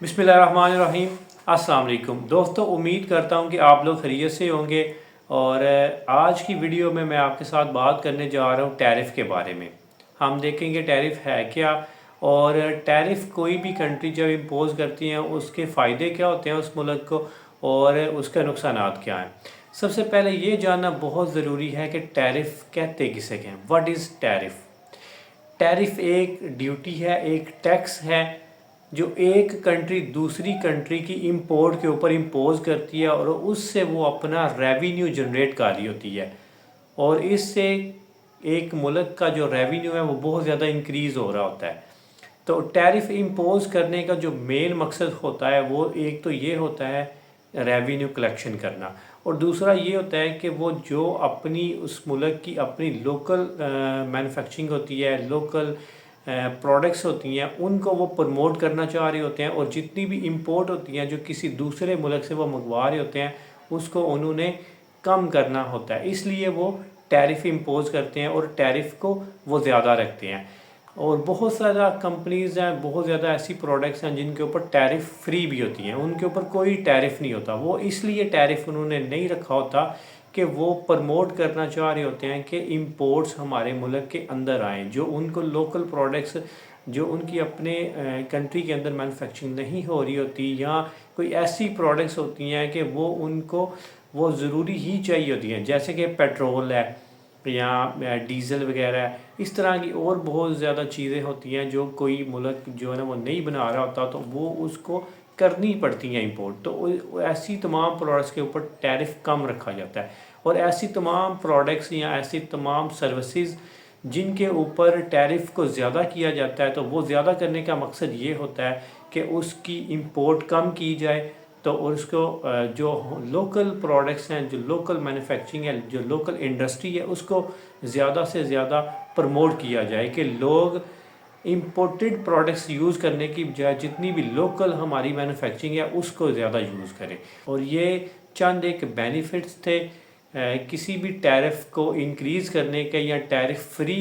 बिस्मिल्लाहिर्रहमानिर्रहीम। अस्सलाम वालेकुम दोस्तों, उम्मीद करता हूँ कि आप लोग खैरियत से होंगे। और आज की वीडियो में मैं आपके साथ बात करने जा रहा हूँ टैरिफ के बारे में। हम देखेंगे टैरिफ है क्या, और टैरिफ कोई भी कंट्री जब इम्पोज़ करती हैं उसके फ़ायदे क्या होते हैं उस मुल्क को, और उसके नुकसानात क्या हैं। सबसे पहले ये जानना बहुत ज़रूरी है कि टैरिफ कहते किसे हैं। What is tariff? टैरिफ एक ड्यूटी है, एक टैक्स है जो एक कंट्री दूसरी कंट्री की इंपोर्ट के ऊपर इम्पोज करती है, और उससे वो अपना रेवेन्यू जनरेट कर रही होती है। और इससे एक मुल्क का जो रेवेन्यू है वो बहुत ज़्यादा इंक्रीज़ हो रहा होता है। तो टैरिफ इम्पोज करने का जो मेन मकसद होता है वो एक तो ये होता है रेवेन्यू कलेक्शन करना, और दूसरा ये होता है कि वो जो अपनी उस मुल्क की अपनी लोकल मैन्युफैक्चरिंग होती है, लोकल प्रोडक्ट्स होती हैं, उनको वो प्रमोट करना चाह रहे होते हैं। और जितनी भी इंपोर्ट होती हैं जो किसी दूसरे मुल्क से वो मंगवा रहे होते हैं, उसको उन्होंने कम करना होता है, इसलिए वो टैरिफ इम्पोज करते हैं और टैरिफ को वो ज़्यादा रखते हैं। और बहुत सारा कंपनीज़ हैं, बहुत ज़्यादा ऐसी प्रोडक्ट्स हैं जिनके ऊपर टैरिफ फ्री भी होती हैं, उनके ऊपर कोई टैरिफ नहीं होता। वो इसलिए टैरिफ उन्होंने नहीं रखा होता कि वो प्रमोट करना चाह रहे होते हैं कि इंपोर्ट्स हमारे मुल्क के अंदर आएँ, जो उनको लोकल प्रोडक्ट्स जो उनकी अपने कंट्री के अंदर मैन्युफैक्चरिंग नहीं हो रही होती, या कोई ऐसी प्रोडक्ट्स होती हैं कि वो उनको वो ज़रूरी ही चाहिए होती हैं, जैसे कि पेट्रोल है या डीज़ल वगैरह है। इस तरह की और बहुत ज़्यादा चीज़ें होती हैं जो कोई मुल्क जो है ना वो नहीं बना रहा होता, तो वो उसको करनी पड़ती हैं इंपोर्ट। तो ऐसी तमाम प्रोडक्ट्स के ऊपर टैरिफ कम रखा जाता है। और ऐसी तमाम प्रोडक्ट्स या ऐसी तमाम सर्विसेज जिनके ऊपर टैरिफ को ज़्यादा किया जाता है, तो वो ज़्यादा करने का मकसद ये होता है कि उसकी इंपोर्ट कम की जाए। तो और उसको जो लोकल प्रोडक्ट्स हैं, जो लोकल मैन्युफैक्चरिंग है, जो लोकल इंडस्ट्री है, उसको ज़्यादा से ज़्यादा प्रमोट किया जाए कि लोग इंपोर्टेड प्रोडक्ट्स यूज़ करने की बजाय जितनी भी लोकल हमारी मैन्युफैक्चरिंग है उसको ज़्यादा यूज़ करें। और ये चंद एक बेनिफिट्स थे किसी भी टैरिफ को इंक्रीज़ करने के या टैरिफ फ्री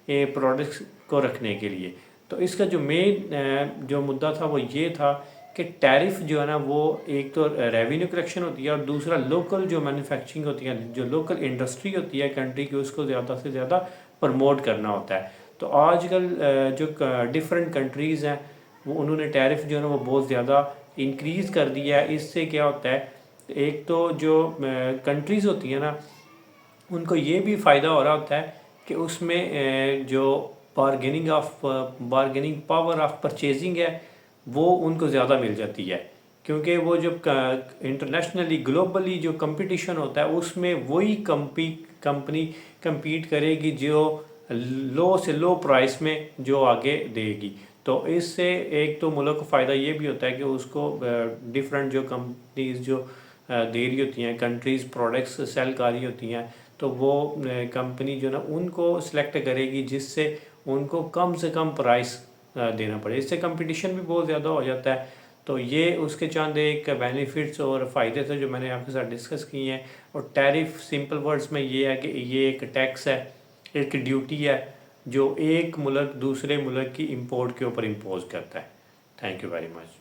प्रोडक्ट्स को रखने के लिए। तो इसका जो मेन जो मुद्दा था वो ये था कि टैरिफ जो है ना वो एक तो रेवेन्यू कलेक्शन होती है, और दूसरा लोकल जो मैन्युफैक्चरिंग होती है, जो लोकल इंडस्ट्री होती है कंट्री की, उसको ज़्यादा से ज़्यादा प्रमोट करना होता है। तो आजकल जो डिफरेंट कंट्रीज़ हैं वो उन्होंने टैरिफ जो है ना वो बहुत ज़्यादा इंक्रीज़ कर दिया है। इससे क्या होता है, एक तो जो कंट्रीज़ होती हैं ना उनको ये भी फ़ायदा हो रहा होता है कि उसमें जो बारगेनिंग पावर ऑफ परचेजिंग है वो उनको ज़्यादा मिल जाती है, क्योंकि वो जो इंटरनेशनली ग्लोबली जो कंपटीशन होता है उसमें वही कंपनी compete करेगी जो लो से लो प्राइस में जो आगे देगी। तो इससे एक तो मुल्क को फ़ायदा ये भी होता है कि उसको डिफरेंट जो कंपनीज जो दे रही होती हैं, कंट्रीज़ प्रोडक्ट्स सेल कर रही होती हैं, तो वो कंपनी जो ना उनको सिलेक्ट करेगी जिससे उनको कम से कम प्राइस देना पड़े। इससे कंपटीशन भी बहुत ज़्यादा हो जाता है। तो ये उसके चंद एक बेनिफिट्स और फ़ायदे थे जो मैंने आपके साथ डिस्कस किए हैं। और टैरिफ सिंपल वर्ड्स में ये है कि ये एक टैक्स है, एक ड्यूटी है जो एक मुल्क दूसरे मुल्क की इंपोर्ट के ऊपर इम्पोज करता है। Thank you very much.